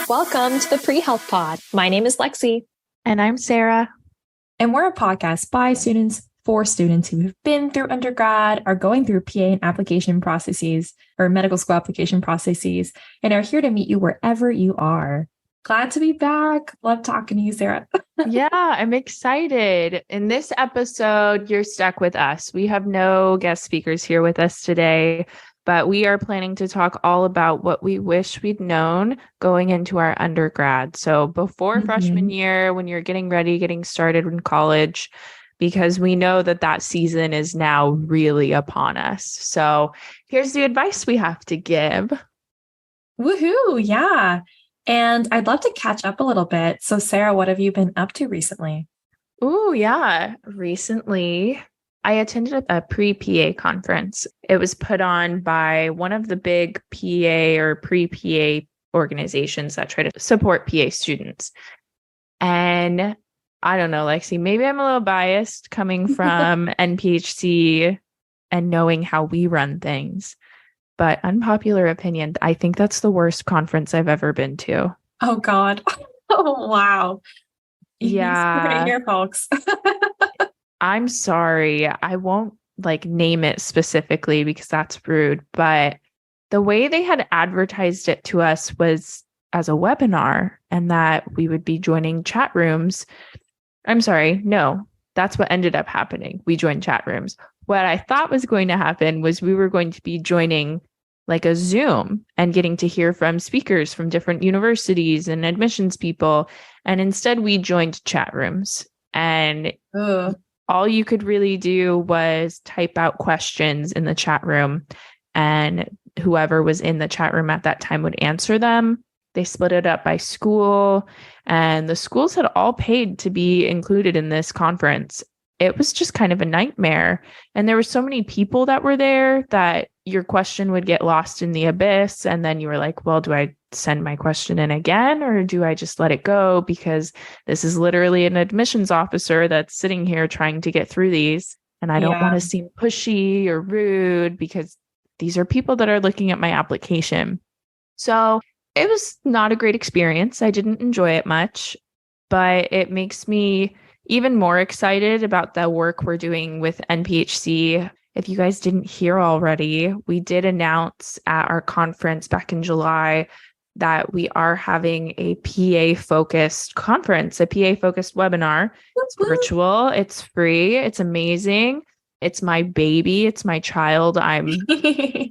Welcome to the Pre-Health Pod. My name is Lexi. And I'm Sarah. And we're a podcast by students for students who have been through undergrad, are going through PA and application processes or medical school application processes, and are here to meet you wherever you are. Glad to be back. Love talking to you, Sarah. Yeah, I'm excited. In this episode, you're stuck with us. We have no guest speakers here with us today, but we are planning to talk all about what we wish we'd known going into our undergrad. So before freshman year, when you're getting ready, getting started in college, because we know that season is now really upon us. So here's the advice we have to give. Woohoo! Yeah. And I'd love to catch up a little bit. So Sarah, what have you been up to recently? Oh, yeah. Recently, I attended a pre-PA conference. It was put on by one of the big PA or pre-PA organizations that try to support PA students. And I don't know, Lexi, maybe I'm a little biased coming from NPHC and knowing how we run things. But unpopular opinion, I think that's the worst conference I've ever been to. Oh, God. Oh, wow. Yeah. Here, folks. I'm sorry. I won't name it specifically because that's rude. But the way they had advertised it to us was as a webinar and that we would be joining chat rooms. I'm sorry. No, that's what ended up happening. We joined chat rooms. What I thought was going to happen was we were going to be joining a Zoom and getting to hear from speakers from different universities and admissions people. And instead we joined chat rooms and all you could really do was type out questions in the chat room and whoever was in the chat room at that time would answer them. They split it up by school and the schools had all paid to be included in this conference. It was just kind of a nightmare. And there were so many people that were there that your question would get lost in the abyss. And then you were like, well, do I send my question in again or do I just let it go? Because this is literally an admissions officer that's sitting here trying to get through these. And I don't want to seem pushy or rude because these are people that are looking at my application. So it was not a great experience. I didn't enjoy it much, but it makes me even more excited about the work we're doing with NPHC. If you guys didn't hear already, we did announce at our conference back in July that we are having a PA-focused conference, a PA-focused webinar. It's virtual, it's free, it's amazing. It's my baby, it's my child. I'm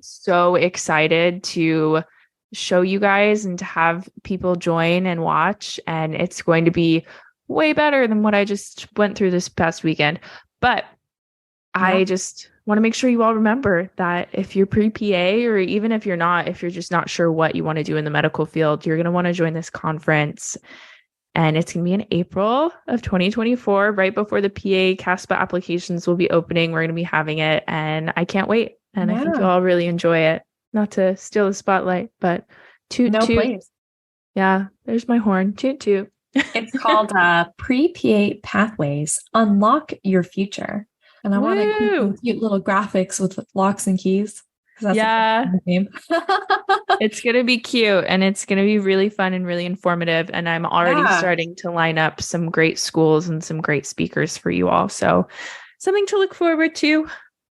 so excited to show you guys and to have people join and watch. And it's going to be way better than what I just went through this past weekend. But I just want to make sure you all remember that if you're pre-PA or even if you're not, if you're just not sure what you want to do in the medical field, you're going to want to join this conference. And it's going to be in April of 2024, right before the PA CASPA applications will be opening. We're going to be having it and I can't wait. And I think you'll all really enjoy it. Not to steal the spotlight, but toot, toot. Please. Yeah, there's my horn. Toot, toot. It's called Pre-PA Pathways, Unlock Your Future. And I want to keep cute little graphics with locks and keys. That's name. It's going to be cute and it's going to be really fun and really informative. And I'm already starting to line up some great schools and some great speakers for you all. So something to look forward to.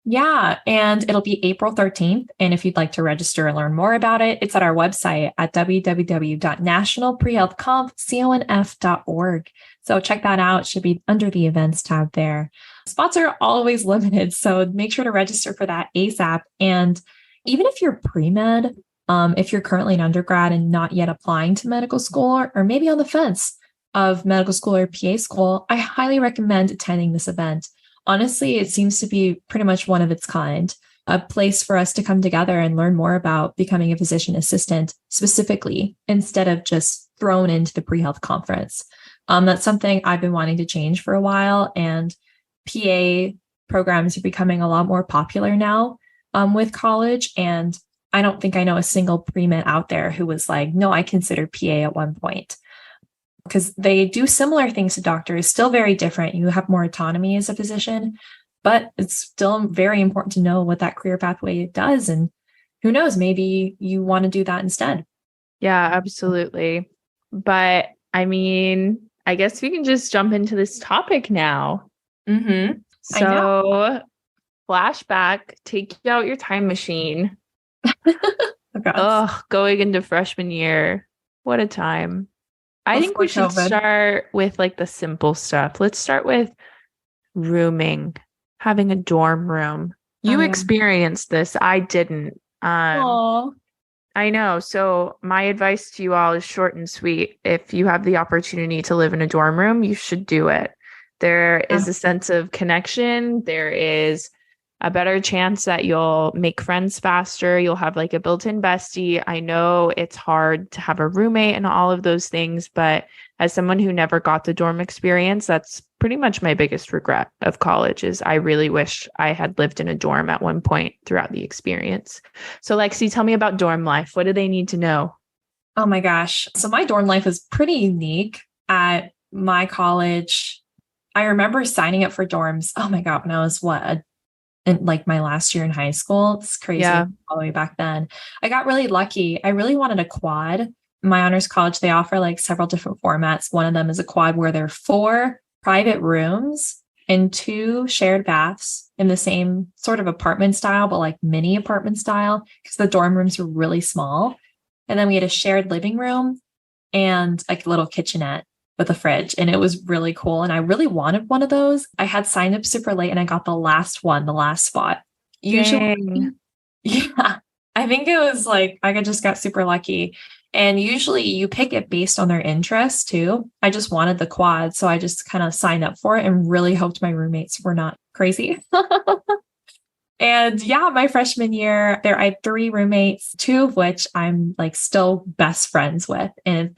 Yeah, and it'll be April 13th. And if you'd like to register and learn more about it, it's at our website at www.nationalprehealthconf.org. So check that out. It should be under the events tab there. Spots are always limited, so make sure to register for that ASAP. And even if you're pre-med, if you're currently an undergrad and not yet applying to medical school or maybe on the fence of medical school or PA school, I highly recommend attending this event. Honestly, it seems to be pretty much one of its kind, a place for us to come together and learn more about becoming a physician assistant specifically, instead of just thrown into the pre-health conference. That's something I've been wanting to change for a while, and PA programs are becoming a lot more popular now with college. And I don't think I know a single pre-med out there who was like, no, I consider PA at one point. Because they do similar things to doctors, still very different. You have more autonomy as a physician, but it's still very important to know what that career pathway does. And who knows, maybe you want to do that instead. Yeah, absolutely. But I mean, I guess we can just jump into this topic now. Mm-hmm. I know. So, flashback, take out your time machine. Oh, gosh. Going into freshman year. What a time. I think Before we should COVID. start with like the simple stuff. Let's start with rooming, having a dorm room. You Oh, yeah. experienced this. I didn't. Aw. I know. So my advice to you all is short and sweet. If you have the opportunity to live in a dorm room, you should do it. There is a sense of connection. There is a better chance that you'll make friends faster. You'll have like a built-in bestie. I know it's hard to have a roommate and all of those things, but as someone who never got the dorm experience, that's pretty much my biggest regret of college is I really wish I had lived in a dorm at one point throughout the experience. So Lexi, tell me about dorm life. What do they need to know? Oh my gosh. So my dorm life was pretty unique at my college. I remember signing up for dorms. Oh my God, when I was in like my last year in high school. It's crazy. Yeah. All the way back then. I got really lucky. I really wanted a quad. My honors college, they offer like several different formats. One of them is a quad where there are 4 private rooms and 2 shared baths in the same sort of apartment style, but like mini apartment style, because the dorm rooms were really small. And then we had a shared living room and like a little kitchenette with a fridge. And it was really cool. And I really wanted one of those. I had signed up super late and I got the last spot. Usually, Dang. yeah, I think it was like I just got super lucky. And usually you pick it based on their interest too. I just wanted the quad. So I just kind of signed up for it and really hoped my roommates were not crazy. And yeah, my freshman year, I had 3 roommates, 2 of which I'm like still best friends with. And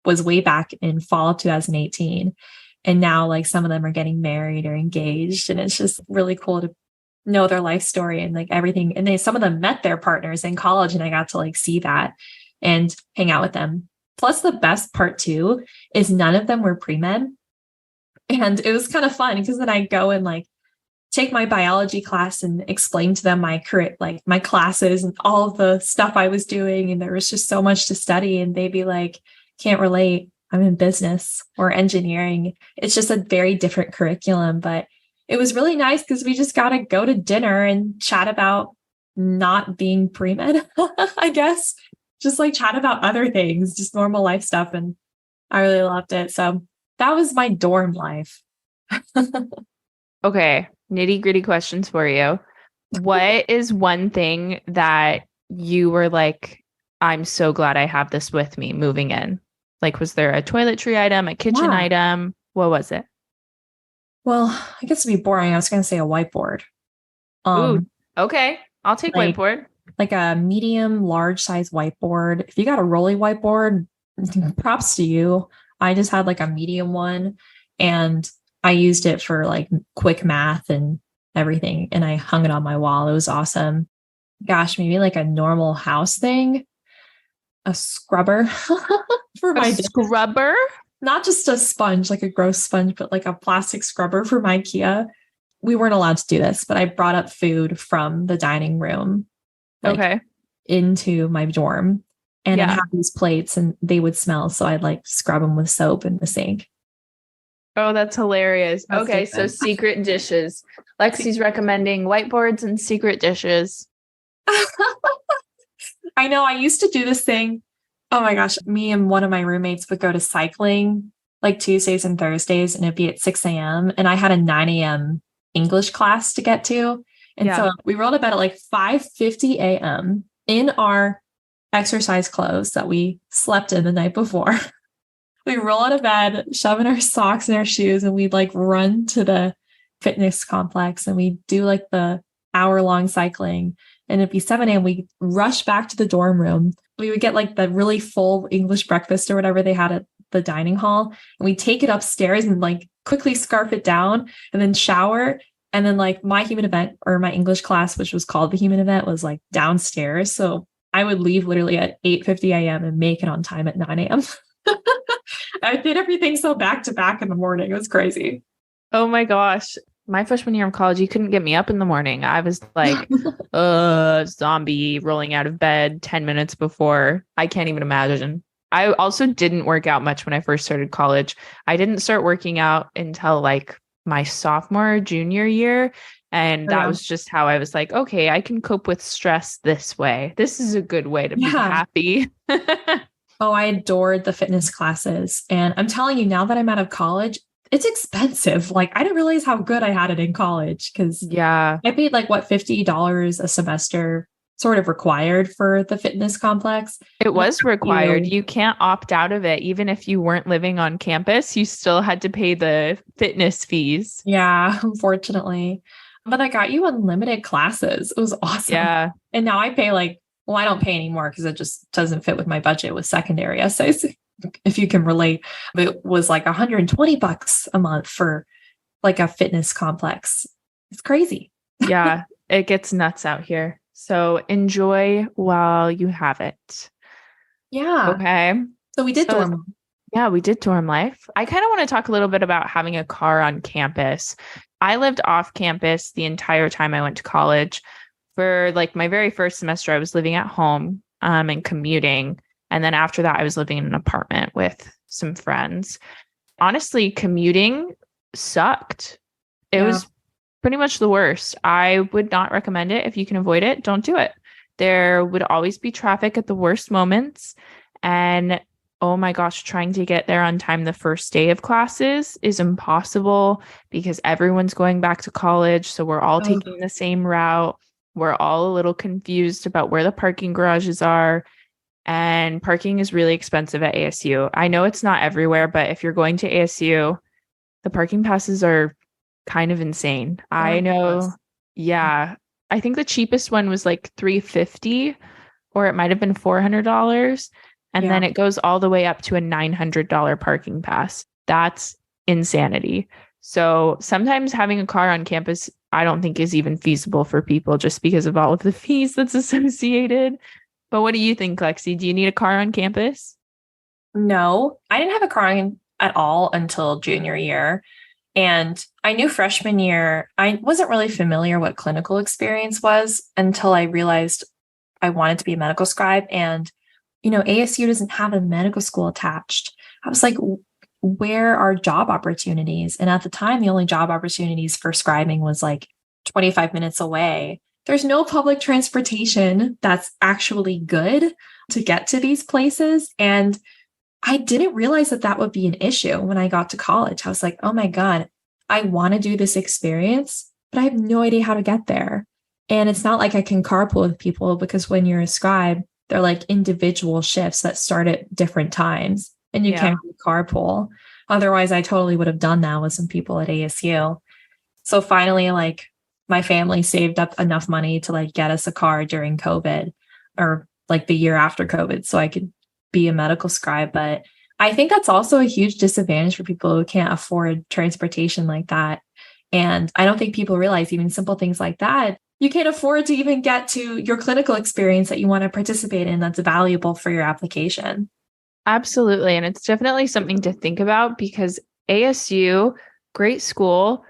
was way back in fall of 2018. And now like some of them are getting married or engaged. And it's just really cool to know their life story and like everything. And some of them met their partners in college and I got to like see that and hang out with them. Plus the best part too is none of them were pre-med. And it was kind of fun because then I go and like take my biology class and explain to them my career, like my classes and all of the stuff I was doing. And there was just so much to study. And they'd be like, can't relate. I'm in business or engineering. It's just a very different curriculum, but it was really nice because we just got to go to dinner and chat about not being pre-med, I guess. Just like chat about other things, just normal life stuff. And I really loved it. So that was my dorm life. Okay, nitty-gritty questions for you. What is one thing that you were like, I'm so glad I have this with me moving in? Like, was there a toiletry item, a kitchen item? What was it? Well, I guess to be boring, I was going to say a whiteboard. Ooh, okay. I'll take whiteboard. Like a medium, large size whiteboard. If you got a rolly whiteboard, props to you. I just had like a medium one and I used it for like quick math and everything. And I hung it on my wall. It was awesome. Gosh, maybe like a normal house thing. A scrubber for my scrubber? Not just a sponge, like a gross sponge, but like a plastic scrubber for my IKEA. We weren't allowed to do this, but I brought up food from the dining room into my dorm. And I had these plates and they would smell. So I'd like scrub them with soap in the sink. Oh, that's hilarious. Okay, so secret dishes. Lexi's recommending whiteboards and secret dishes. I know. I used to do this thing. Oh my gosh. Me and one of my roommates would go to cycling like Tuesdays and Thursdays and it'd be at 6 a.m. And I had a 9 a.m. English class to get to. And so we rolled to bed at like 5:50 a.m. in our exercise clothes that we slept in the night before. We roll out of bed, shove in our socks and our shoes, and we'd like run to the fitness complex and we do like the hour-long cycling. And it'd be 7 a.m. We rush back to the dorm room. We would get like the really full English breakfast or whatever they had at the dining hall. And we take it upstairs and like quickly scarf it down and then shower. And then like my human event or my English class, which was called the human event, was like downstairs. So I would leave literally at 8:50 a.m. and make it on time at 9 a.m. I did everything so back to back in the morning. It was crazy. Oh my gosh. My freshman year of college, you couldn't get me up in the morning. I was like, zombie rolling out of bed 10 minutes before. I can't even imagine. I also didn't work out much when I first started college. I didn't start working out until like my sophomore or junior year. And that was just how I was like, okay, I can cope with stress this way. This is a good way to be happy. Oh, I adored the fitness classes. And I'm telling you, now that I'm out of college, it's expensive. Like, I didn't realize how good I had it in college because I paid like what, $50 a semester, sort of required for the fitness complex. It was required. You can't opt out of it. Even if you weren't living on campus, you still had to pay the fitness fees. Yeah, unfortunately. But I got you unlimited classes. It was awesome. Yeah. And now I pay like, well, I don't pay anymore because it just doesn't fit with my budget with secondary essays, if you can relate. But it was like $120 a month for like a fitness complex. It's crazy. Yeah, it gets nuts out here. So enjoy while you have it. Yeah. Okay. So we did dorm. Yeah, we did dorm life. I kind of want to talk a little bit about having a car on campus. I lived off campus the entire time I went to college. For like my very first semester, I was living at home and commuting. And then after that, I was living in an apartment with some friends. Honestly, commuting sucked. It was pretty much the worst. I would not recommend it. If you can avoid it, don't do it. There would always be traffic at the worst moments. And oh my gosh, trying to get there on time the first day of classes is impossible because everyone's going back to college. So we're all taking the same route. We're all a little confused about where the parking garages are. And parking is really expensive at ASU. I know it's not everywhere, but if you're going to ASU, the parking passes are kind of insane. I know. Yeah. I think the cheapest one was like $350 or it might have been $400. And then it goes all the way up to a $900 parking pass. That's insanity. So sometimes having a car on campus, I don't think is even feasible for people just because of all of the fees that's associated. But what do you think, Lexi? Do you need a car on campus? No, I didn't have a car at all until junior year. And I knew freshman year, I wasn't really familiar what clinical experience was until I realized I wanted to be a medical scribe. And, you know, ASU doesn't have a medical school attached. I was like, where are job opportunities? And at the time, the only job opportunities for scribing was like 25 minutes away. There's no public transportation that's actually good to get to these places. And I didn't realize that that would be an issue when I got to college. I was like, oh my God, I want to do this experience, but I have no idea how to get there. And it's not like I can carpool with people because when you're a scribe, they're like individual shifts that start at different times and you can't carpool. Otherwise, I totally would have done that with some people at ASU. So finally, like my family saved up enough money to like get us a car during COVID or like the year after COVID so I could be a medical scribe. But I think that's also a huge disadvantage for people who can't afford transportation like that. And I don't think people realize even simple things like that. You can't afford to even get to your clinical experience that you want to participate in that's valuable for your application. Absolutely. And it's definitely something to think about because ASU, great school,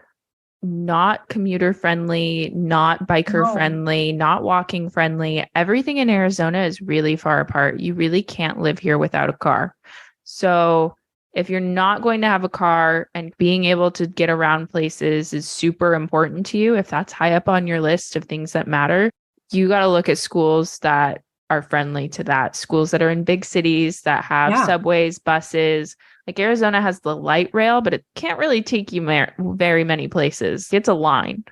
not commuter friendly, not biker friendly, not walking friendly. Everything in Arizona is really far apart. You really can't live here without a car. So if you're not going to have a car and being able to get around places is super important to you, if that's high up on your list of things that matter, you got to look at schools that are friendly to that. Schools that are in big cities that have subways, buses. Like Arizona has the light rail, but it can't really take you very many places. It's a line.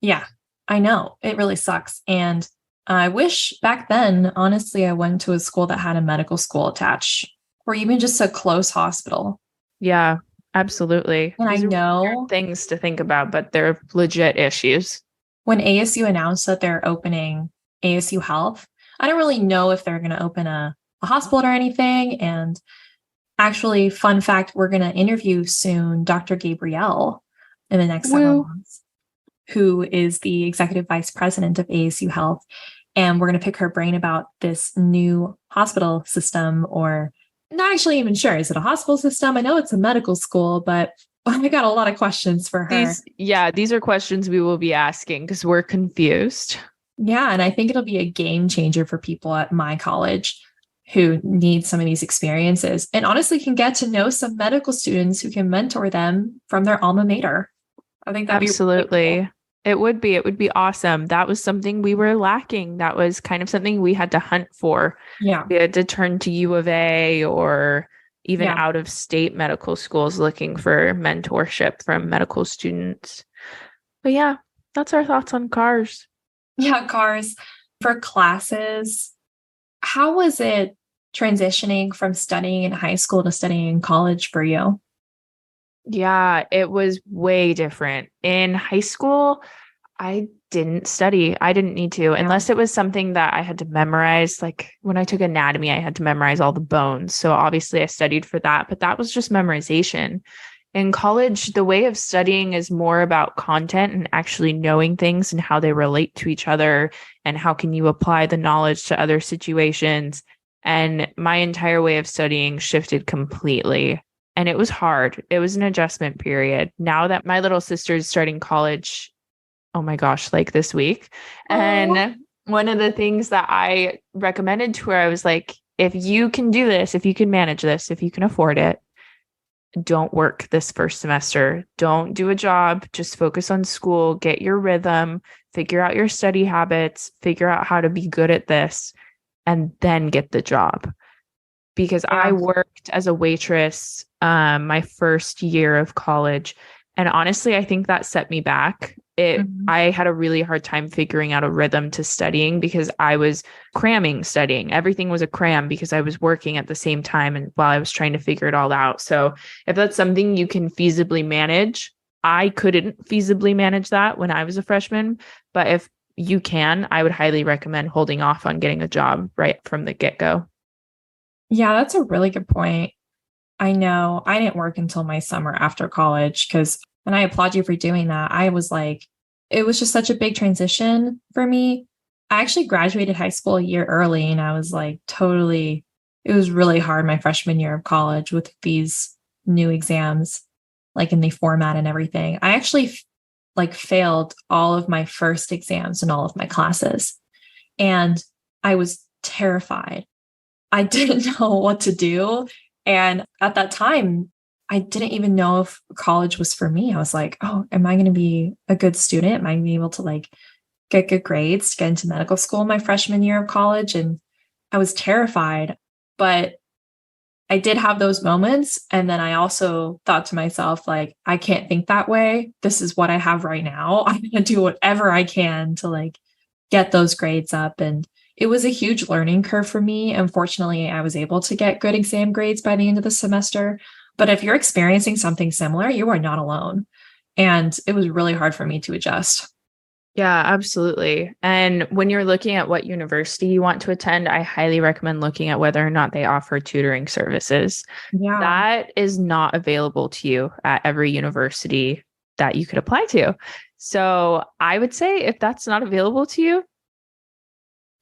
Yeah, I know. It really sucks. And I wish back then, honestly, I went to a school that had a medical school attached or even just a close hospital. Yeah, absolutely. And These I know things to think about, but they're legit issues. When ASU announced that they're opening ASU Health, I don't really know if they're going to open a hospital or anything. And actually, fun fact, we're going to interview soon Dr. Gabrielle in the next several months, who is the executive vice president of ASU Health. And we're going to pick her brain about this new hospital system, or not actually even sure. Is it a hospital system? I know it's a medical school, but I got a lot of questions for her. These are questions we will be asking because we're confused. Yeah. And I think it'll be a game changer for people at my college who need some of these experiences and honestly can get to know some medical students who can mentor them from their alma mater. I think that'd be really cool. Absolutely. It would be awesome. That was something we were lacking. That was kind of something we had to hunt for. Yeah. We had to turn to U of A or even Yeah. out of state medical schools looking for mentorship from medical students. But yeah, that's our thoughts on cars. Yeah, cars. For classes, how was it transitioning from studying in high school to studying in college for you? Yeah, it was way different. In high school, I didn't study. I didn't need to, Yeah. unless it was something that I had to memorize. Like when I took anatomy, I had to memorize all the bones. So obviously I studied for that, but that was just memorization. In college, the way of studying is more about content and actually knowing things and how they relate to each other and how can you apply the knowledge to other situations. And my entire way of studying shifted completely. And it was hard. It was an adjustment period. Now that my little sister is starting college, oh my gosh, like this week. And one of the things that I recommended to her, I was like, if you can do this, if you can manage this, if you can afford it, don't work this first semester. Don't do a job. Just focus on school, get your rhythm, figure out your study habits, figure out how to be good at this, and then get the job. Because I worked as a waitress my first year of college. And honestly, I think that set me back. I had a really hard time figuring out a rhythm to studying because I was cramming studying. Everything was a cram because I was working at the same time and while I was trying to figure it all out. So if that's something you can feasibly manage, I couldn't feasibly manage that when I was a freshman. But if you can, I would highly recommend holding off on getting a job right from the get-go. Yeah, that's a really good point. I know I didn't work until my summer after college because, and I applaud you for doing that. I was like, it was just such a big transition for me. I actually graduated high school a year early and I was like, totally, it was really hard my freshman year of college with these new exams, like in the format and everything. I actually like failed all of my first exams in all of my classes. And I was terrified. I didn't know what to do. And at that time, I didn't even know if college was for me. I was like, oh, am I going to be a good student? Am I going to be able to like get good grades to get into medical school my freshman year of college? And I was terrified, but I did have those moments. And then I also thought to myself, like, I can't think that way. This is what I have right now. I'm going to do whatever I can to like get those grades up. And it was a huge learning curve for me. Unfortunately, I was able to get good exam grades by the end of the semester. But if you're experiencing something similar, you are not alone. And it was really hard for me to adjust. Yeah, absolutely. And when you're looking at what university you want to attend, I highly recommend looking at whether or not they offer tutoring services. Yeah. That is not available to you at every university that you could apply to. So I would say if that's not available to you,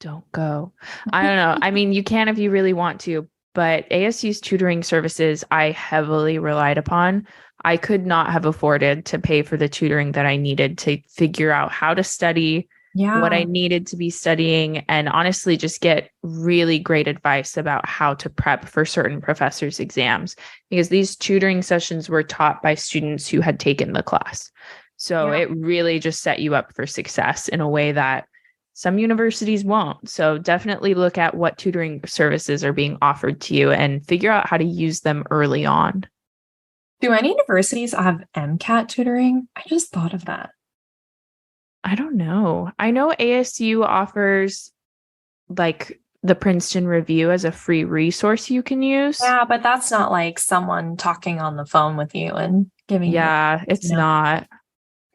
don't go. I don't know. I mean, you can if you really want to, but ASU's tutoring services, I heavily relied upon. I could not have afforded to pay for the tutoring that I needed to figure out how to study, what I needed to be studying, and honestly, just get really great advice about how to prep for certain professors' exams, because these tutoring sessions were taught by students who had taken the class. So it really just set you up for success in a way that some universities won't. So definitely look at what tutoring services are being offered to you and figure out how to use them early on. Do any universities have MCAT tutoring? I just thought of that. I don't know. I know ASU offers like the Princeton Review as a free resource you can use. Yeah, but that's not like someone talking on the phone with you and giving you. Yeah, it's not.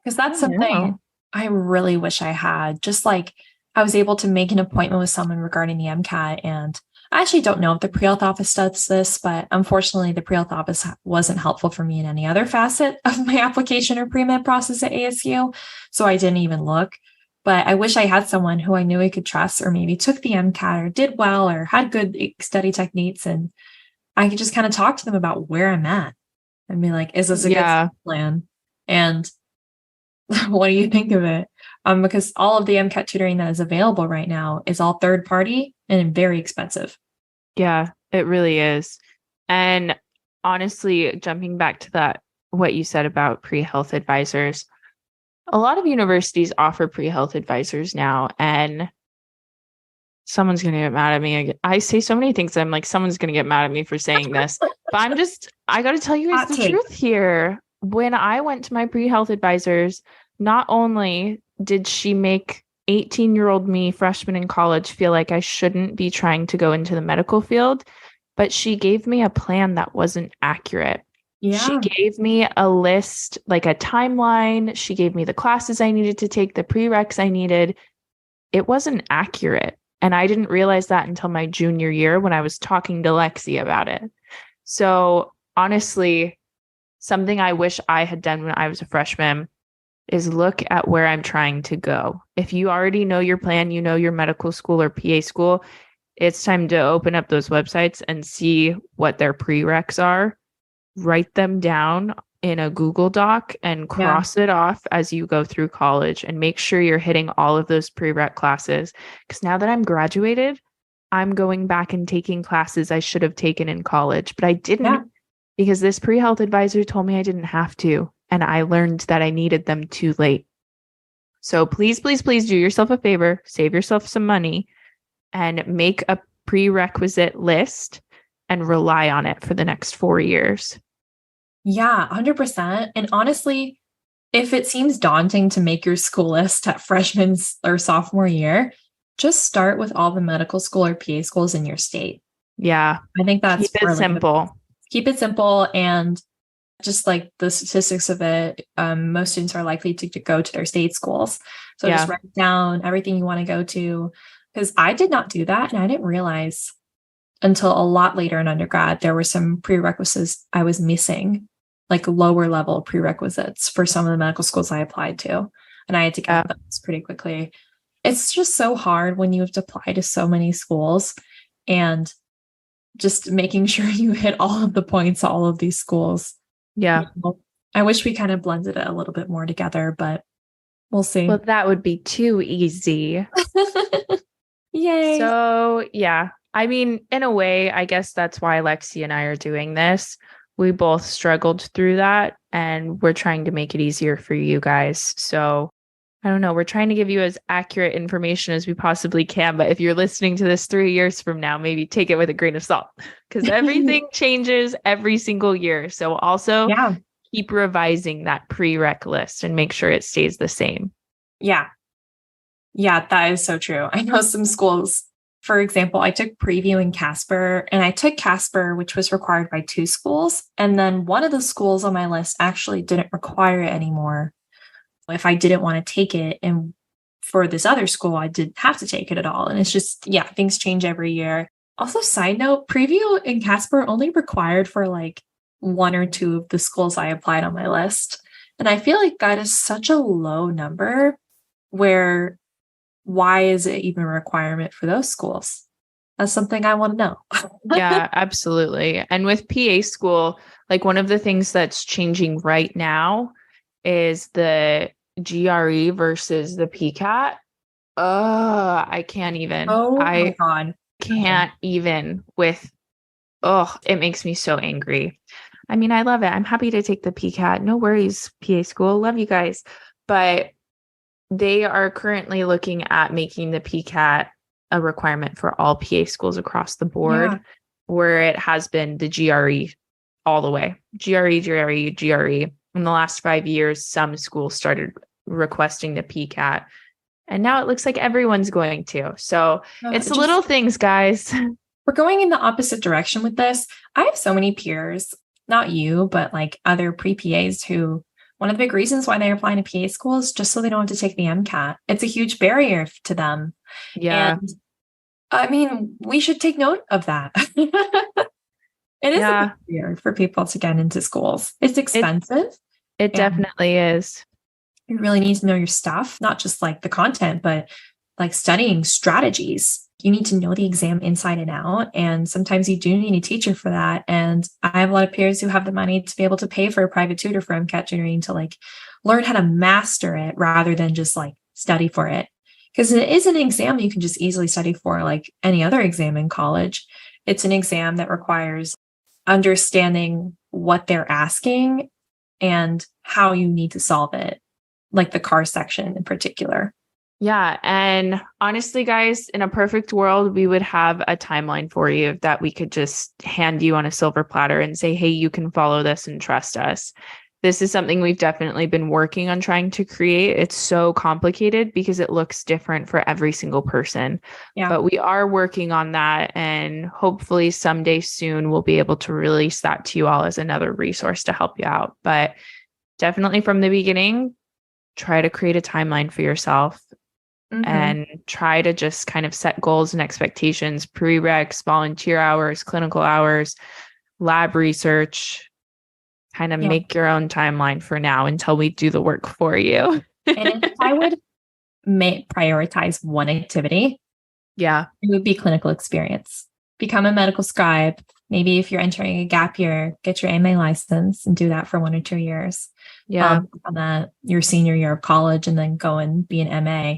Because that's something I really wish I had. Just like I was able to make an appointment with someone regarding the MCAT. And I actually don't know if the pre-health office does this, but unfortunately, the pre-health office wasn't helpful for me in any other facet of my application or pre-med process at ASU. So I didn't even look. But I wish I had someone who I knew I could trust, or maybe took the MCAT or did well or had good study techniques. And I could just kind of talk to them about where I'm at and be like, is this a good plan? And what do you think of it? Because all of the MCAT tutoring that is available right now is all third party and very expensive. Yeah, it really is. And honestly, jumping back to that, what you said about pre-health advisors, a lot of universities offer pre-health advisors now, and someone's going to get mad at me. I say so many things. I'm like, someone's going to get mad at me for saying this, but I got to tell you guys Hot the take. truth here. When I went to my pre-health advisors, not only did she make 18-year-old me, freshman in college, feel like I shouldn't be trying to go into the medical field, but she gave me a plan that wasn't accurate. She Yeah. gave me a list, like a timeline. She gave me the classes I needed to take, the prereqs I needed. It wasn't accurate. And I didn't realize that until my junior year when I was talking to Lexi about it. So honestly, something I wish I had done when I was a freshman is look at where I'm trying to go. If you already know your plan, you know your medical school or PA school, it's time to open up those websites and see what their prereqs are. Write them down in a Google Doc and cross it off as you go through college, and make sure you're hitting all of those prereq classes. Because now that I'm graduated, I'm going back and taking classes I should have taken in college, but I didn't because this pre-health advisor told me I didn't have to. And I learned that I needed them too late. So please, please, please do yourself a favor, save yourself some money, and make a prerequisite list and rely on it for the next 4 years. Yeah, 100%. And honestly, if it seems daunting to make your school list at freshman or sophomore year, just start with all the medical school or PA schools in your state. Yeah. I think that's keep it simple. Keep it simple. And just like the statistics of it, most students are likely to go to their state schools. So just write down everything you want to go to. Because I did not do that. And I didn't realize until a lot later in undergrad, there were some prerequisites I was missing, like lower level prerequisites for some of the medical schools I applied to. And I had to get those pretty quickly. It's just so hard when you have to apply to so many schools, and just making sure you hit all of the points at all of these schools. Yeah. I wish we kind of blended it a little bit more together, but we'll see. Well, that would be too easy. Yay. So, yeah. I mean, in a way, I guess that's why Lexi and I are doing this. We both struggled through that, and we're trying to make it easier for you guys. So, I don't know. We're trying to give you as accurate information as we possibly can. But if you're listening to this 3 years from now, maybe take it with a grain of salt, because everything changes every single year. So also keep revising that prereq list and make sure it stays the same. Yeah. Yeah, that is so true. I know some schools, for example, I took preview in Casper, and I took Casper, which was required by 2 schools. And then one of the schools on my list actually didn't require it anymore. If I didn't want to take it, and for this other school, I didn't have to take it at all. And it's just, things change every year. Also, side note, preview in Casper only required for like 1 or 2 of the schools I applied on my list. And I feel like that is such a low number, where why is it even a requirement for those schools? That's something I want to know. Yeah, absolutely. And with PA school, like one of the things that's changing right now is the GRE versus the PCAT. I can't even. Oh my God. Can't even with, it makes me so angry. I mean, I love it. I'm happy to take the PCAT. No worries, PA school. Love you guys. But they are currently looking at making the PCAT a requirement for all PA schools across the board, where it has been the GRE all the way. GRE. In the last 5 years, some schools started requesting the PCAT, and now it looks like everyone's going to. So it's the little things, guys. We're going in the opposite direction with this. I have so many peers, not you, but like other pre-PAs who, one of the big reasons why they're applying to PA school is just so they don't have to take the MCAT. It's a huge barrier to them. Yeah. And I mean, we should take note of that. It is a big barrier for people to get into schools. It's expensive. It definitely is. You really need to know your stuff, not just like the content, but like studying strategies. You need to know the exam inside and out. And sometimes you do need a teacher for that. And I have a lot of peers who have the money to be able to pay for a private tutor for MCAT tutoring to like learn how to master it rather than just like study for it. Because it is an exam you can just easily study for like any other exam in college. It's an exam that requires understanding what they're asking and how you need to solve it, like the car section in particular. Yeah. And honestly, guys, in a perfect world, we would have a timeline for you that we could just hand you on a silver platter and say, hey, you can follow this and trust us. This is something we've definitely been working on trying to create. It's so complicated because it looks different for every single person. Yeah. But we are working on that. And hopefully someday soon, we'll be able to release that to you all as another resource to help you out. But definitely from the beginning, try to create a timeline for yourself. And try to just kind of set goals and expectations, prereqs, volunteer hours, clinical hours, lab research, kind of make your own timeline for now until we do the work for you. And if I would prioritize one activity, it would be clinical experience. Become a medical scribe. Maybe if you're entering a gap year, get your MA license and do that for 1 or 2 years. On that, your senior year of college, and then go and be an MA.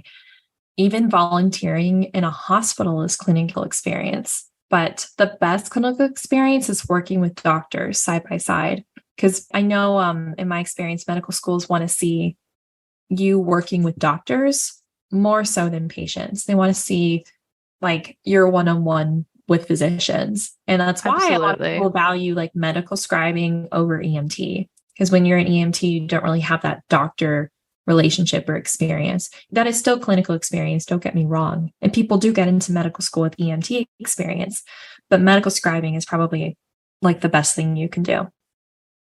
Even volunteering in a hospital is clinical experience. But the best clinical experience is working with doctors side by side. Because I know in my experience, medical schools want to see you working with doctors more so than patients. They want to see like your one-on-one with physicians. And that's why a lot of people value like medical scribing over EMT. Because when you're an EMT, you don't really have that doctor relationship or experience. That is still clinical experience, don't get me wrong. And people do get into medical school with EMT experience, but medical scribing is probably like the best thing you can do.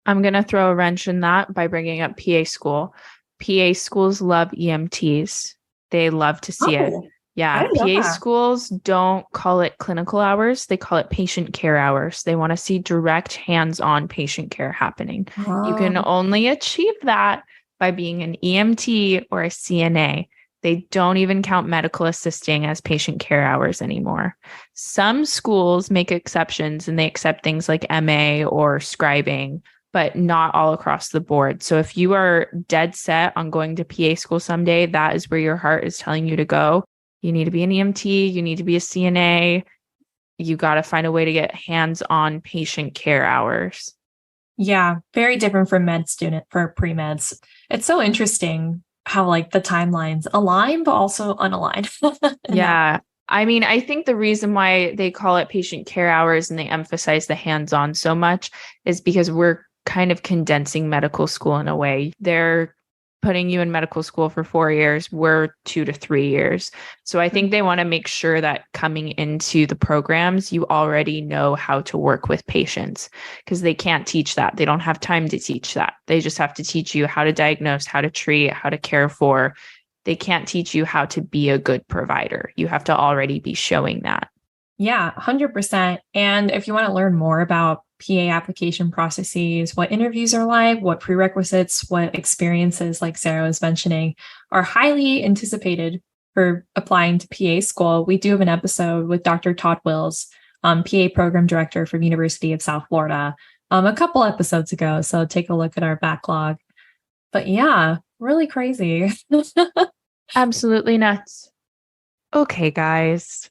I'm going to throw a wrench in that by bringing up PA school. PA schools love EMTs. They love to see it. Yeah. PA schools don't call it clinical hours. They call it patient care hours. They want to see direct hands-on patient care happening. You can only achieve that by being an EMT or a CNA. They don't even count medical assisting as patient care hours anymore. Some schools make exceptions and they accept things like MA or scribing, but not all across the board. So if you are dead set on going to PA school someday, that is where your heart is telling you to go. You need to be an EMT, you need to be a CNA. You got to find a way to get hands-on patient care hours. Yeah, very different from med student for pre-meds. It's so interesting how like the timelines align, but also unaligned. Yeah. I mean, I think the reason why they call it patient care hours and they emphasize the hands-on so much is because we're kind of condensing medical school in a way. They're putting you in medical school for 4 years. We're 2 to 3 years. So I think they want to make sure that coming into the programs, you already know how to work with patients because they can't teach that. They don't have time to teach that. They just have to teach you how to diagnose, how to treat, how to care for. They can't teach you how to be a good provider. You have to already be showing that. Yeah, 100%. And if you want to learn more about PA application processes, what interviews are like, what prerequisites, what experiences, like Sarah was mentioning, are highly anticipated for applying to PA school, we do have an episode with Dr. Todd Wills, PA program director from University of South Florida, a couple episodes ago. So take a look at our backlog. But yeah, really crazy. Absolutely nuts. Okay, guys.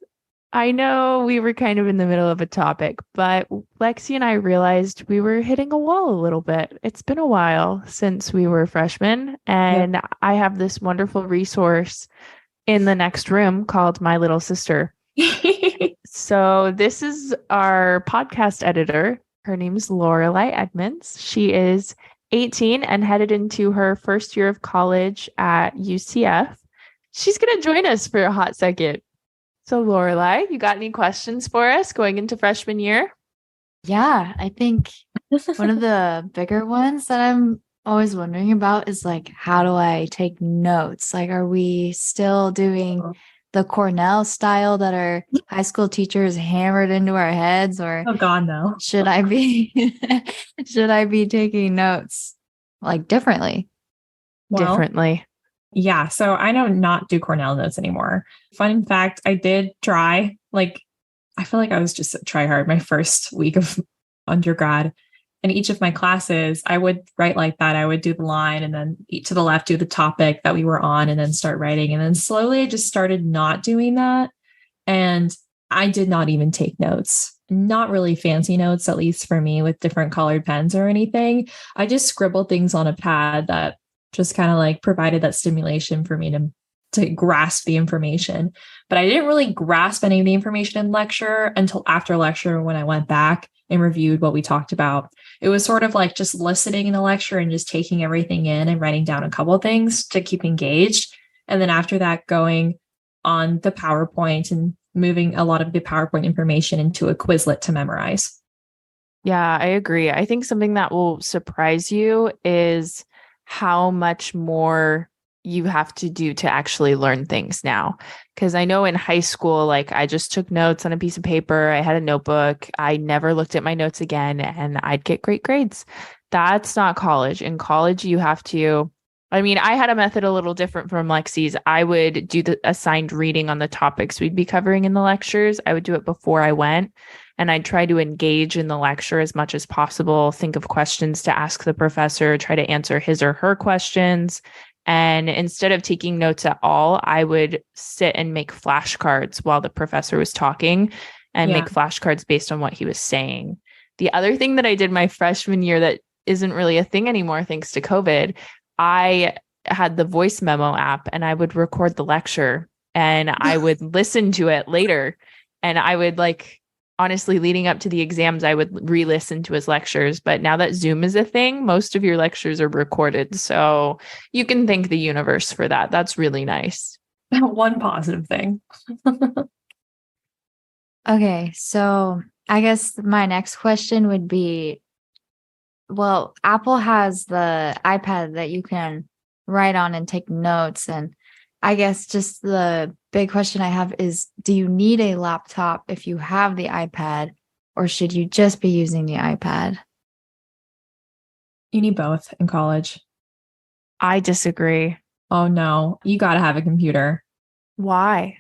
I know we were kind of in the middle of a topic, but Lexi and I realized we were hitting a wall a little bit. It's been a while since we were freshmen, and I have this wonderful resource in the next room called My Little Sister. So this is our podcast editor. Her name is Lorelei Edmonds. She is 18 and headed into her first year of college at UCF. She's going to join us for a hot second. So Lorelei, you got any questions for us going into freshman year? Yeah, I think one of the bigger ones that I'm always wondering about is like, how do I take notes? Like, are we still doing the Cornell style that our high school teachers hammered into our heads, or Oh God, no. should I be taking notes like differently? Differently. Yeah, so I don't not do Cornell notes anymore. Fun fact, I did try, like, I feel like I was just a tryhard my first week of undergrad. In each of my classes, I would write like that. I would do the line and then to the left, do the topic that we were on and then start writing. And then slowly I just started not doing that. And I did not even take notes not really fancy notes, at least for me, with different colored pens or anything. I just scribbled things on a pad that just kind of like provided that stimulation for me to grasp the information. But I didn't really grasp any of the information in lecture until after lecture when I went back and reviewed what we talked about. It was sort of like just listening in the lecture and just taking everything in and writing down a couple of things to keep engaged. And then after that, going on the PowerPoint and moving a lot of the PowerPoint information into a Quizlet to memorize. Yeah, I agree. I think something that will surprise you is how much more you have to do to actually learn things now. Because I know in high school, like I just took notes on a piece of paper. I had a notebook. I never looked at my notes again and I'd get great grades. That's not college. In college, you have to, I mean, I had a method a little different from Lexi's. I would do the assigned reading on the topics we'd be covering in the lectures. I would do it before I went, and I'd try to engage in the lecture as much as possible, think of questions to ask the professor, try to answer his or her questions. And instead of taking notes at all, I would sit and make flashcards while the professor was talking and make flashcards based on what he was saying. The other thing that I did my freshman year that isn't really a thing anymore, thanks to COVID, I had the voice memo app and I would record the lecture and I would listen to it later. And I would honestly, leading up to the exams, I would re-listen to his lectures. But now that Zoom is a thing, most of your lectures are recorded. So you can thank the universe for that. That's really nice. One positive thing. Okay, so I guess my next question would be, well, Apple has the iPad that you can write on and take notes. And I guess just the big question I have is, do you need a laptop if you have the iPad, or should you just be using the iPad? You need both in college. I disagree. Oh, no. You got to have a computer. Why?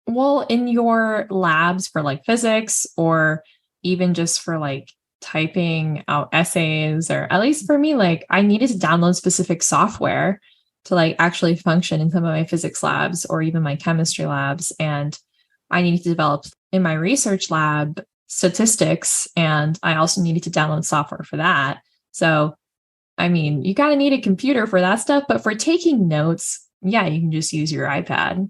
Well, in your labs for physics, or even just for typing out essays, or at least for me, I needed to download specific software to actually function in some of my physics labs or even my chemistry labs. And I needed to develop in my research lab statistics, and I also needed to download software for that. So, I mean, you kind of need a computer for that stuff, but for taking notes, yeah, you can just use your iPad.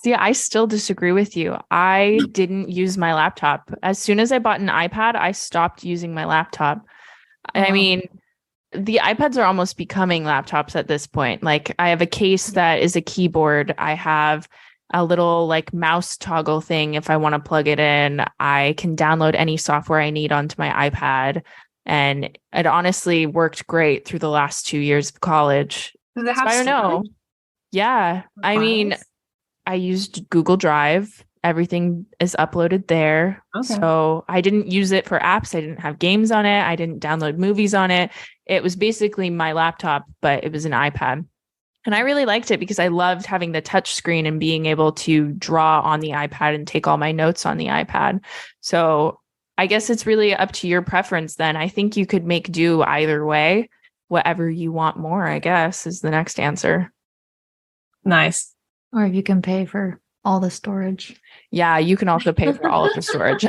See, I still disagree with you. I didn't use my laptop. As soon as I bought an iPad, I stopped using my laptop. I mean, the iPads are almost becoming laptops at this point. I have a case that is a keyboard. I have a little mouse toggle thing. If I want to plug it in, I can download any software I need onto my iPad. And it honestly worked great through the last 2 years of college. Does it have I don't know. Yeah. I mean, I used Google Drive. Everything is uploaded there. Okay. So I didn't use it for apps. I didn't have games on it. I didn't download movies on it. It was basically my laptop, but it was an iPad. And I really liked it because I loved having the touch screen and being able to draw on the iPad and take all my notes on the iPad. So I guess it's really up to your preference then. I think you could make do either way. Whatever you want more, I guess, is the next answer. Nice. Or if you can pay for all the storage. Yeah, you can also pay for all of the storage.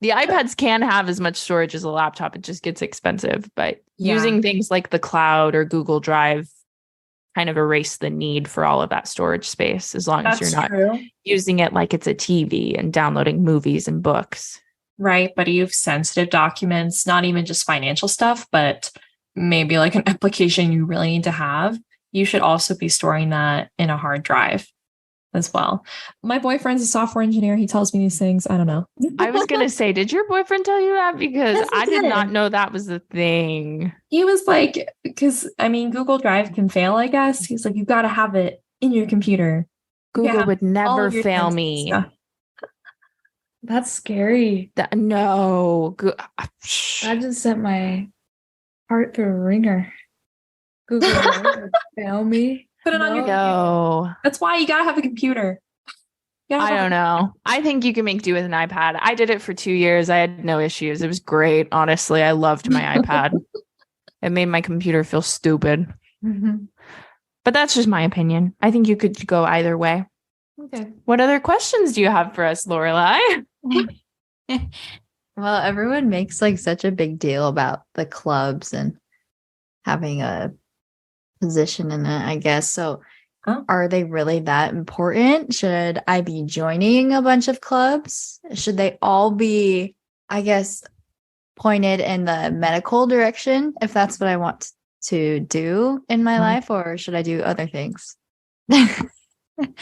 The iPads can have as much storage as a laptop. It just gets expensive. But using things like the cloud or Google Drive kind of erase the need for all of that storage space, as long as you're not using it like it's a TV and downloading movies and books. Right. But you have sensitive documents, not even just financial stuff, but maybe an application you really need to have. You should also be storing that in a hard drive as well. My boyfriend's a software engineer. He tells me these things. I don't know. I was going to say, did your boyfriend tell you that? Because yes, I did not know that was the thing. He was because Google Drive can fail, I guess. He's you got to have it in your computer. Google would never fail me. That's scary. No. That just sent my heart through a ringer. Google would fail me. Put it on your computer. That's why you gotta have a computer. I don't know. I think you can make do with an iPad. I did it for 2 years. I had no issues. It was great. Honestly, I loved my iPad. It made my computer feel stupid. Mm-hmm. But that's just my opinion. I think you could go either way. Okay. What other questions do you have for us, Lorelai? Well, everyone makes like such a big deal about the clubs and having a position in it, I guess. So Oh. are they really that important? Should I be joining a bunch of clubs? Should they all be, I guess, pointed in the medical direction if that's what I want to do in my life, or should I do other things? I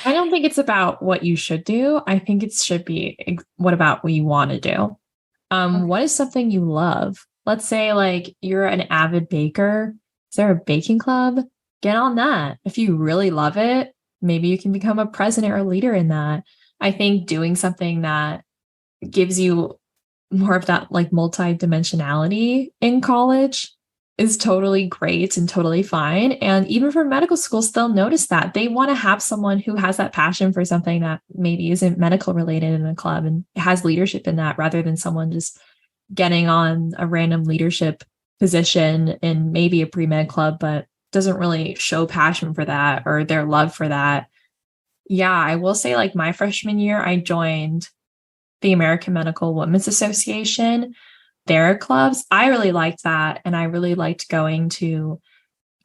don't think it's about what you should do. I think it should be what about what you want to do. Okay. What is something you love? Let's say like you're an avid baker. Is there a baking club? Get on that. If you really love it, maybe you can become a president or leader in that. I think doing something that gives you more of that like multi-dimensionality in college is totally great and totally fine. And even for medical schools, they'll notice that they want to have someone who has that passion for something that maybe isn't medical related in a club and has leadership in that, rather than someone just getting on a random leadership position in maybe a pre-med club, but doesn't really show passion for that or their love for that. Yeah, I will say like my freshman year, I joined the American Medical Women's Association, their clubs. I really liked that. And I really liked going to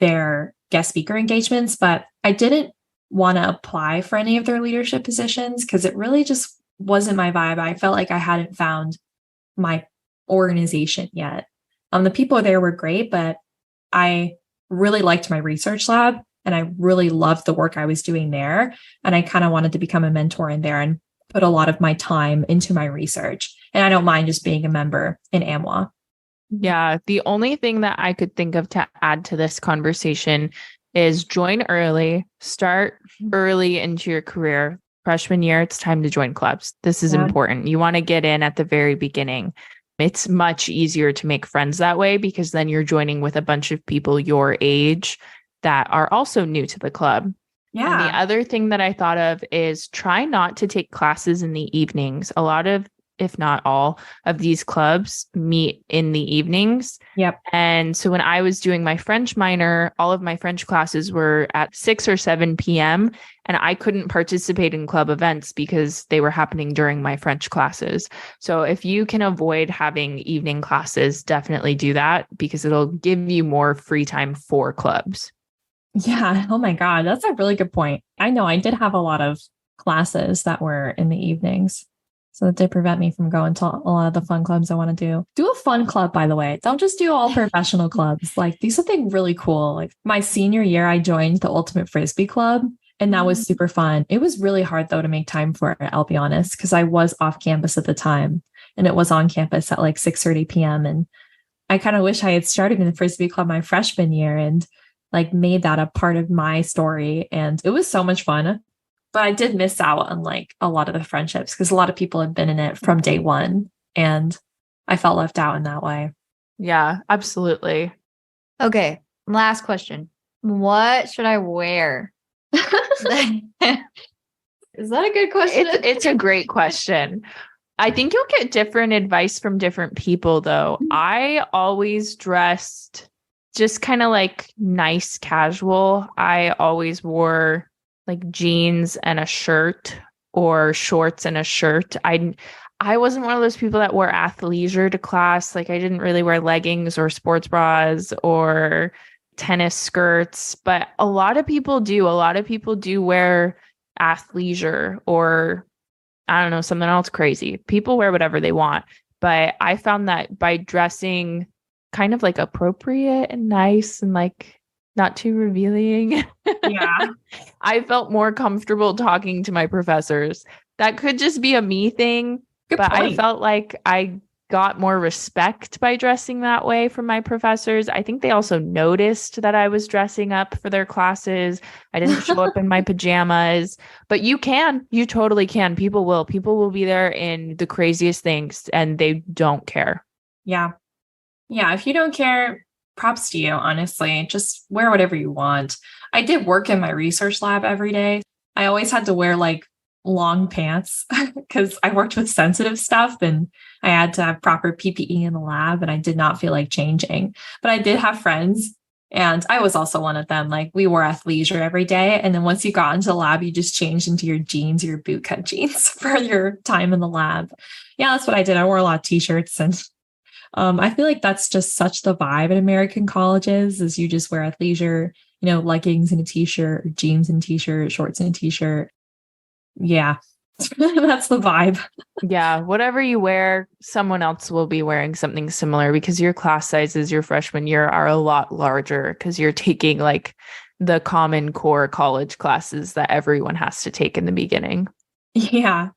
their guest speaker engagements, but I didn't want to apply for any of their leadership positions because it really just wasn't my vibe. I felt like I hadn't found my organization yet. The people there were great, but I really liked my research lab and I really loved the work I was doing there. And I kind of wanted to become a mentor in there and put a lot of my time into my research. And I don't mind just being a member in AMWA. Yeah. The only thing that I could think of to add to this conversation is join early, start early into your career. Freshman year, it's time to join clubs. This is important. You want to get in at the very beginning. It's much easier to make friends that way because then you're joining with a bunch of people your age that are also new to the club. Yeah. And the other thing that I thought of is try not to take classes in the evenings. A lot of, if not all, of these clubs meet in the evenings. Yep. And so when I was doing my French minor, all of my French classes were at 6 or 7 p.m. and I couldn't participate in club events because they were happening during my French classes. So if you can avoid having evening classes, definitely do that because it'll give you more free time for clubs. Yeah. Oh my God. That's a really good point. I know I did have a lot of classes that were in the evenings. So that did prevent me from going to a lot of the fun clubs I want to do. Do a fun club, by the way. Don't just do all professional clubs. Like do something really cool. Like my senior year, I joined the Ultimate Frisbee Club and that was super fun. It was really hard though to make time for it, I'll be honest, because I was off campus at the time and it was on campus at like 6:30 p.m. And I kind of wish I had started in the Frisbee Club my freshman year and like made that a part of my story. And it was so much fun, but I did miss out on like a lot of the friendships because a lot of people had been in it from day one and I felt left out in that way. Yeah, absolutely. Okay. Last question. What should I wear? Is that a good question? It's a great question. I think you'll get different advice from different people though. I always dressed just kind of like nice casual. I always wore like jeans and a shirt or shorts and a shirt. I wasn't one of those people that wore athleisure to class. Like I didn't really wear leggings or sports bras or tennis skirts, but a lot of people do. A lot of people do wear athleisure or I don't know, something else crazy. People wear whatever they want. But I found that by dressing kind of like appropriate and nice and like not too revealing. Yeah. I felt more comfortable talking to my professors. That could just be a me thing, but I felt like I got more respect by dressing that way from my professors. I think they also noticed that I was dressing up for their classes. I didn't show up in my pajamas, but you totally can. People will be there in the craziest things and they don't care. Yeah. Yeah. If you don't care, props to you, honestly. Just wear whatever you want. I did work in my research lab every day. I always had to wear like long pants because I worked with sensitive stuff and I had to have proper PPE in the lab and I did not feel like changing. But I did have friends And I was also one of them. Like we wore athleisure every day. And then once you got into the lab, you just changed into your jeans, your bootcut jeans for your time in the lab. Yeah, that's what I did. I wore a lot of t-shirts and I feel like that's just such the vibe at American colleges is you just wear athleisure, leggings and a t-shirt, or jeans and t-shirt, shorts and a t-shirt. Yeah, that's the vibe. Yeah, whatever you wear, someone else will be wearing something similar because your class sizes your freshman year are a lot larger because you're taking like the common core college classes that everyone has to take in the beginning. Yeah,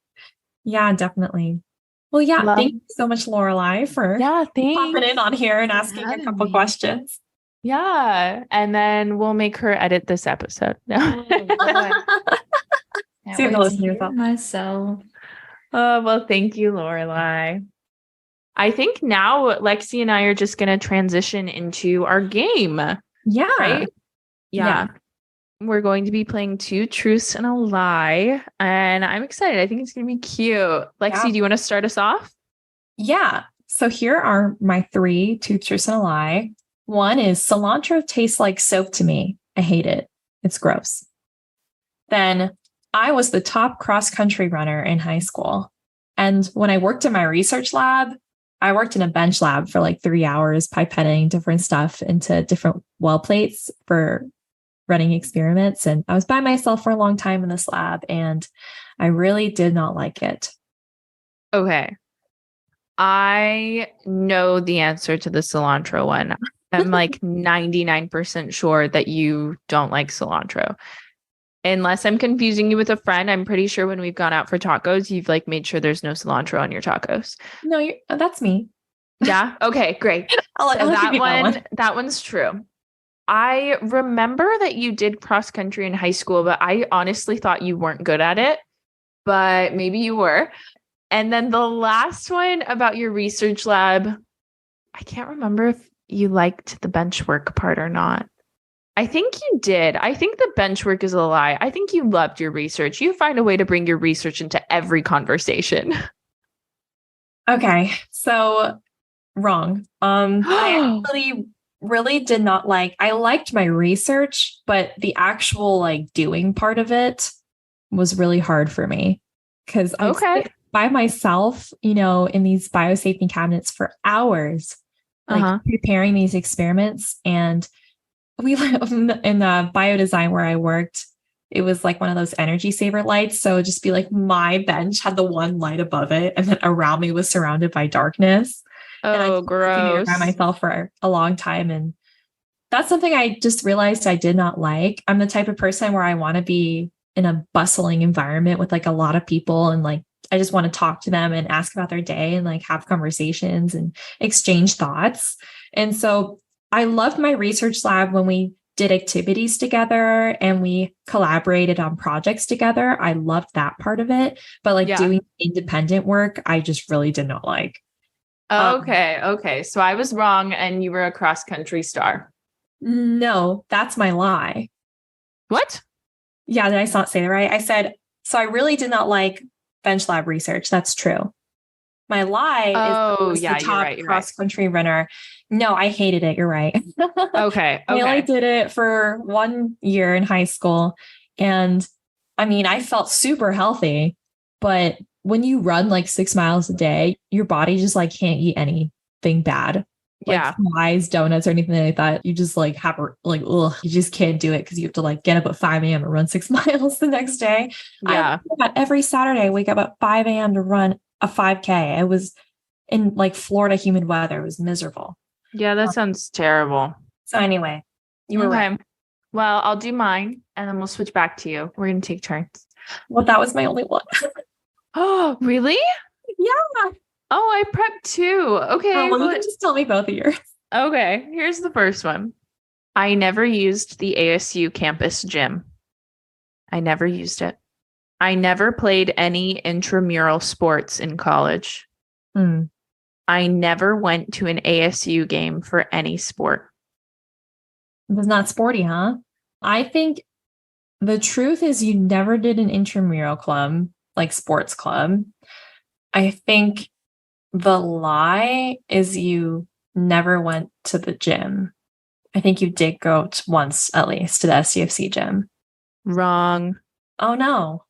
definitely. Well, yeah, thank you so much, Lorelei, for popping in on here and asking a couple questions. Yeah, and then we'll make her edit this episode. See if you listen to yourself. Myself. Oh, well, thank you, Lorelei. I think now Lexi and I are just going to transition into our game. Yeah. Right? Yeah. We're going to be playing 2 truths and a lie. And I'm excited. I think it's going to be cute. Lexi, do you want to start us off? Yeah. So here are my 3 two truths and a lie. One is cilantro tastes like soap to me. I hate it. It's gross. Then I was the top cross-country runner in high school. And when I worked in my research lab, I worked in a bench lab for like 3 hours, pipetting different stuff into different well plates for running experiments. And I was by myself for a long time in this lab, and I really did not like it. Okay. I know the answer to the cilantro one. I'm like 99% sure that you don't like cilantro. Unless I'm confusing you with a friend, I'm pretty sure when we've gone out for tacos, you've like made sure there's no cilantro on your tacos. No, that's me. Yeah. Okay, great. That one's true. I remember that you did cross country in high school, but I honestly thought you weren't good at it, but maybe you were. And then the last one about your research lab, I can't remember if you liked the bench work part or not. I think you did. I think the bench work is a lie. I think you loved your research. You find a way to bring your research into every conversation. Okay. So wrong. I actually really did not I liked my research, but the actual like doing part of it was really hard for me because I was by myself, in these biosafety cabinets for hours, preparing these experiments. And we live in the biodesign where I worked. It was like one of those energy saver lights. So it'd just be like my bench had the one light above it, and then around me was surrounded by darkness. Oh, gross. By myself for a long time. And that's something I just realized I did not like. I'm the type of person where I want to be in a bustling environment with like a lot of people. And like, I just want to talk to them and ask about their day and like have conversations and exchange thoughts. And so I loved my research lab when we did activities together and we collaborated on projects together. I loved that part of it. But like doing independent work, I just really did not like. Okay. So I was wrong and you were a cross-country star. No, that's my lie. What? Yeah, did I not say that right? I said, so I really did not like bench lab research. That's true. My lie is the top cross-country runner. No, I hated it. You're right. Okay. I only did it for 1 year in high school. And I mean, I felt super healthy, but when you run like 6 miles a day, your body just like can't eat anything bad. Like flies, donuts, or anything like that. You just like have you just can't do it because you have to like get up at 5 a.m. and run 6 miles the next day. Yeah. Every Saturday, I wake up at 5 a.m. to run a 5K. I was in like Florida humid weather. It was miserable. Yeah, that sounds terrible. So anyway, you were right. Well, I'll do mine and then we'll switch back to you. We're going to take turns. Well, that was my only one. Oh, really? Yeah. Oh, I prepped too. Okay. Well, you can just tell me both of yours. Okay. Here's the first one. I never used the ASU campus gym. I never used it. I never played any intramural sports in college. I never went to an ASU game for any sport. It was not sporty, huh? I think the truth is you never did an intramural club, like sports club. I think the lie is you never went to the gym. I think you did go once at least to the SCFC gym. Wrong. Oh, no.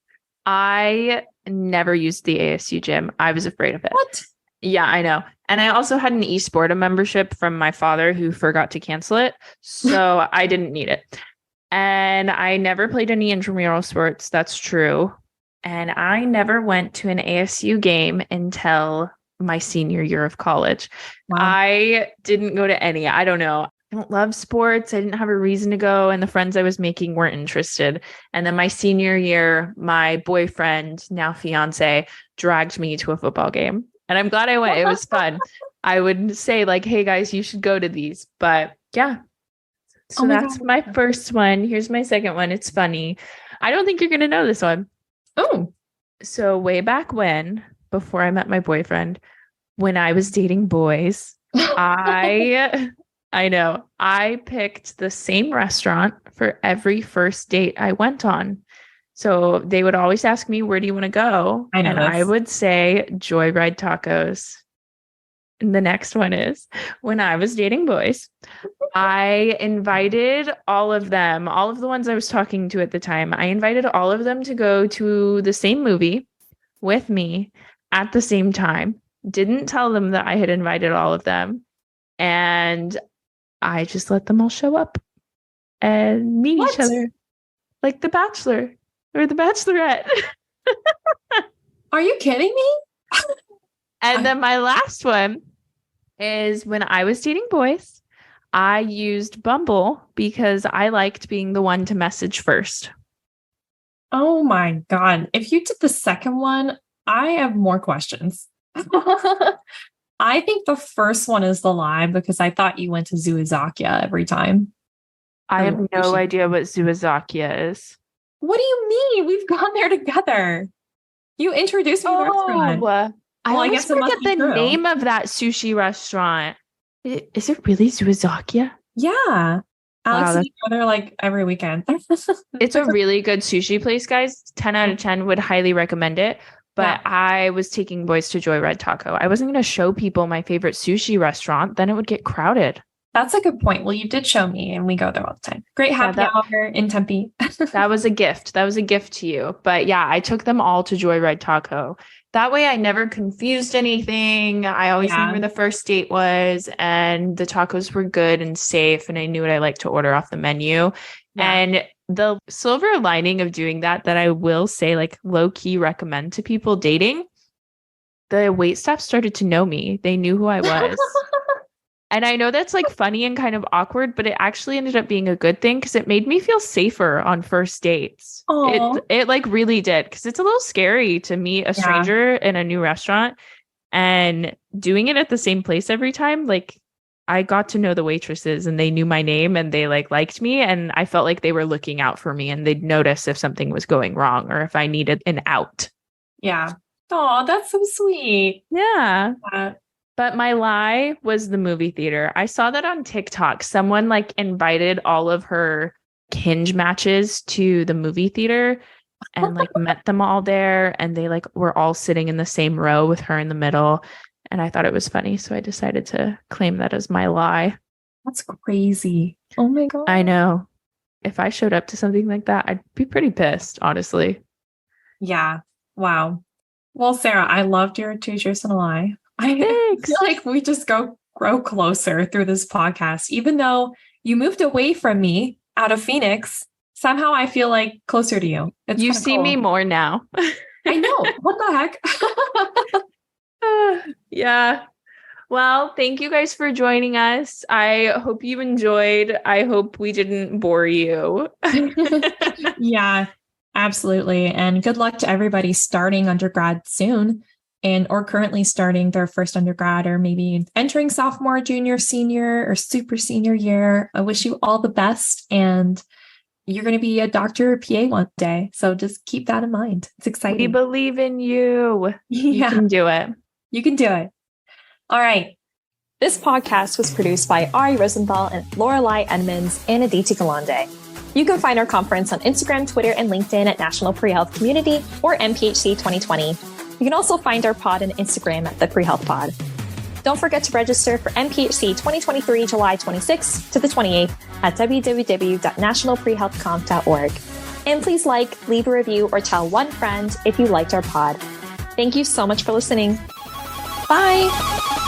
I never used the ASU gym. I was afraid of it. What? Yeah, I know. And I also had an eSporta membership from my father who forgot to cancel it. So I didn't need it. And I never played any intramural sports. That's true. And I never went to an ASU game until my senior year of college. Wow. I didn't go to any. I don't know. I don't love sports. I didn't have a reason to go. And the friends I was making weren't interested. And then my senior year, my boyfriend, now fiance, dragged me to a football game. And I'm glad I went. It was fun. I would say like, hey guys, you should go to these. But yeah. So that's my first one. Here's my second one. It's funny. I don't think you're going to know this one. Oh. So way back when, before I met my boyfriend, when I was dating boys, I know, I picked the same restaurant for every first date I went on. So they would always ask me, where do you want to go? And I would say Joyride Tacos. And the next one is, when I was dating boys, I invited all of them, all of the ones I was talking to at the time, I invited all of them to go to the same movie with me at the same time. Didn't tell them that I had invited all of them. And I just let them all show up and meet each other. Like The Bachelor or The Bachelorette. Are you kidding me? And then my last one is when I was dating boys, I used Bumble because I liked being the one to message first. Oh my God. If you did the second one, I have more questions. I think the first one is the lie because I thought you went to Zuizakia every time. I have no idea what Zuizakia is. What do you mean? We've gone there together. You introduced me to the restaurant. I always forget the name of that sushi restaurant. Is it really Zuizakia? Yeah. Alex and I go there like every weekend. It's a really good sushi place, guys. 10 out of 10 would highly recommend it. But yeah. I was taking boys to Joyride Taco. I wasn't going to show people my favorite sushi restaurant. Then it would get crowded. That's a good point. Well, you did show me and we go there all the time. Great happy hour in Tempe. That was a gift. That was a gift to you. But yeah, I took them all to Joyride Taco. That way I never confused anything. I always knew where the first date was and the tacos were good and safe. And I knew what I liked to order off the menu. Yeah. And the silver lining of doing that I will say, like, low key recommend to people dating, the waitstaff started to know me. They knew who I was. And I know that's like funny and kind of awkward, but it actually ended up being a good thing because it made me feel safer on first dates. It like really did, because it's a little scary to meet a stranger in a new restaurant, and doing it at the same place every time. Like, I got to know the waitresses and they knew my name and they liked me, and I felt like they were looking out for me and they'd notice if something was going wrong or if I needed an out. Yeah. Oh, that's so sweet. Yeah. But my lie was the movie theater. I saw that on TikTok. Someone like invited all of her Hinge matches to the movie theater and like met them all there. And they like were all sitting in the same row with her in the middle. And I thought it was funny. So I decided to claim that as my lie. That's crazy. Oh my God. I know. If I showed up to something like that, I'd be pretty pissed, honestly. Yeah. Wow. Well, Sarah, I loved your 2 Truths and a Lie. I feel like we just grow closer through this podcast. Even though you moved away from me out of Phoenix, somehow I feel like closer to you. You see me more now. I know. What the heck? Yeah. Well, thank you guys for joining us. I hope you enjoyed. I hope we didn't bore you. Yeah, absolutely. And good luck to everybody starting undergrad soon. Or currently starting their first undergrad, or maybe entering sophomore, junior, senior, or super senior year. I wish you all the best, and you're going to be a doctor or PA one day. So just keep that in mind. It's exciting. We believe in you. You can do it. You can do it. All right. This podcast was produced by Ari Rosenthal and Lorelai Edmonds and Aditi Galande. You can find our conference on Instagram, Twitter, and LinkedIn at National Pre-Health Community or MPHC 2020. You can also find our pod on Instagram at the Pre-Health Pod. Don't forget to register for MPHC 2023 July 26th to the 28th at www.nationalprehealthconf.org. And please leave a review, or tell one friend if you liked our pod. Thank you so much for listening. Bye.